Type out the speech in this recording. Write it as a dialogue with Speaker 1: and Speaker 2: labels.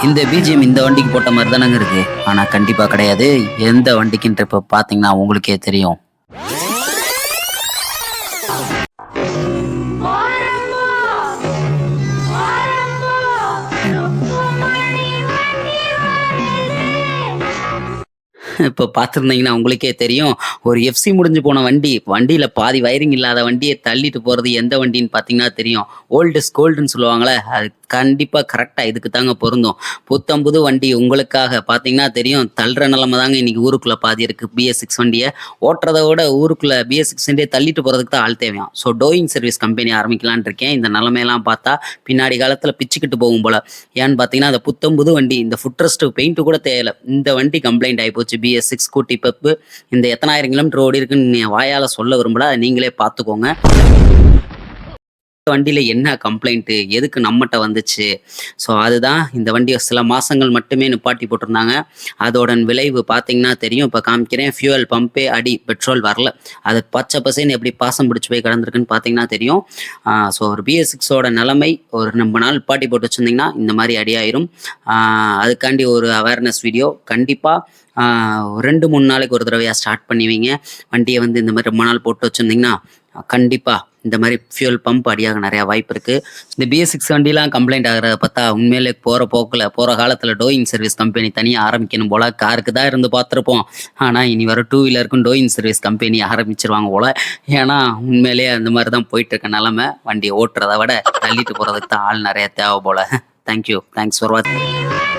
Speaker 1: இந்த பிஜிஎம் இந்த வண்டிக்கு போட்ட மாதிரி தானங்க இருக்கு. ஆனா கண்டிப்பா கிடையாது. எந்த வண்டிக்குன்ற இப்ப பாத்தீங்கன்னா உங்களுக்கே தெரியும். இப்போ பார்த்துருந்தீங்கன்னா உங்களுக்கே தெரியும். ஒரு எஃப்சி முடிஞ்சு போன வண்டி, வண்டியில பாதி வயரிங் இல்லாத வண்டிய தள்ளிட்டு போறது எந்த வண்டின்னு பார்த்தீங்கன்னா தெரியும். ஓல்ட் இஸ் கோல்டுன்னு சொல்லுவாங்கல்ல, அது கண்டிப்பா கரெக்ட்டா இதுக்கு தாங்க பொருந்தும். புத்தம் புது வண்டி உங்களுக்காக பார்த்தீங்கன்னா தெரியும். தள்ளுற நிலைமை தாங்க இன்னைக்கு ஊருக்குள்ள பாதி இருக்கு. BS6 வண்டிய ஓட்டுறத விட ஊருக்குள்ள BS6 வண்டிய தள்ளிட்டு போறதுக்கு தான் ஆள் தேவையாம். ஸோ டோயிங் சர்வீஸ் கம்பெனி ஆரம்பிக்கலான்னு இருக்கேன். இந்த நிலைமையெல்லாம் பார்த்தா பின்னாடி காலத்துல பிச்சுக்கிட்டு போகும் போல. ஏன்னு பார்த்தீங்கன்னா, அந்த புத்தம் புது வண்டி இந்த ஃபுட் ரெஸ்ட் பெயிண்ட் கூட தேவையில்ல. இந்த வண்டி கம்ப்ளைண்ட் ஆயிப்போச்சு. BS6 ஸ்கூட்டி பெப்பு இந்த எத்தனாயிரம் கிலோமீட்டர் ஓடி இருக்குன்னு வாயால சொல்ல விரும்பல. அதை நீங்களே பார்த்துக்கோங்க. வண்டியில என்ன கம்ப்ளைண்ட் எதுக்கு நம்மகிட்ட வந்துச்சு. ஸோ அதுதான் இந்த வண்டியை சில மாசங்கள் மட்டுமே நிப்பாட்டி போட்டிருந்தாங்க. அதோட விளைவு பார்த்தீங்கன்னா தெரியும். இப்போ காமிக்கிறேன். ஃபியூவல் பம்பே அடி பெட்ரோல் வரல. அது பச்சை பசேன்னு எப்படி பாசம் பிடிச்சி போய் கிடந்திருக்குன்னு பார்த்தீங்கன்னா தெரியும். ஸோ ஒரு BS6ஓட நிலைமை ஒரு ரொம்ப நாள் நிப்பாட்டி போட்டு வச்சுருந்தீங்கன்னா இந்த மாதிரி அடியாயிரும். அதுக்காண்டி ஒரு அவேர்னஸ் வீடியோ கண்டிப்பாக 2-3 நாளைக்கு ஒரு தடவையாக ஸ்டார்ட் பண்ணுவீங்க. வண்டியை வந்து இந்த மாதிரி ரொம்ப நாள் போட்டு வச்சுருந்தீங்கன்னா கண்டிப்பா இந்த மாதிரி ஃபியூல் பம்ப் அடியாக நிறைய வாய்ப்பு இருக்கு. இந்த BS6 வண்டிலாம் கம்ப்ளைண்ட் ஆகிறத பார்த்தா உண்மையிலே போற காலத்துல டோயிங் சர்வீஸ் கம்பெனி தனியாக ஆரம்பிக்கணும் போல. காருக்கு தான் இருந்து பார்த்துருப்போம். ஆனா இனி வர 2 வீலருக்கும் டோயிங் சர்வீஸ் கம்பெனி ஆரம்பிச்சிருவாங்க போல. ஏன்னா உண்மையிலேயே அந்த மாதிரி தான் போயிட்டு இருக்க நிலைமை. வண்டியை ஓட்டுறதை விட தள்ளிட்டு போறதுக்கு தான் ஆள் நிறைய தேவை போல. தேங்க்யூ. தேங்க்ஸ் ஃபார் வாட்சிங்.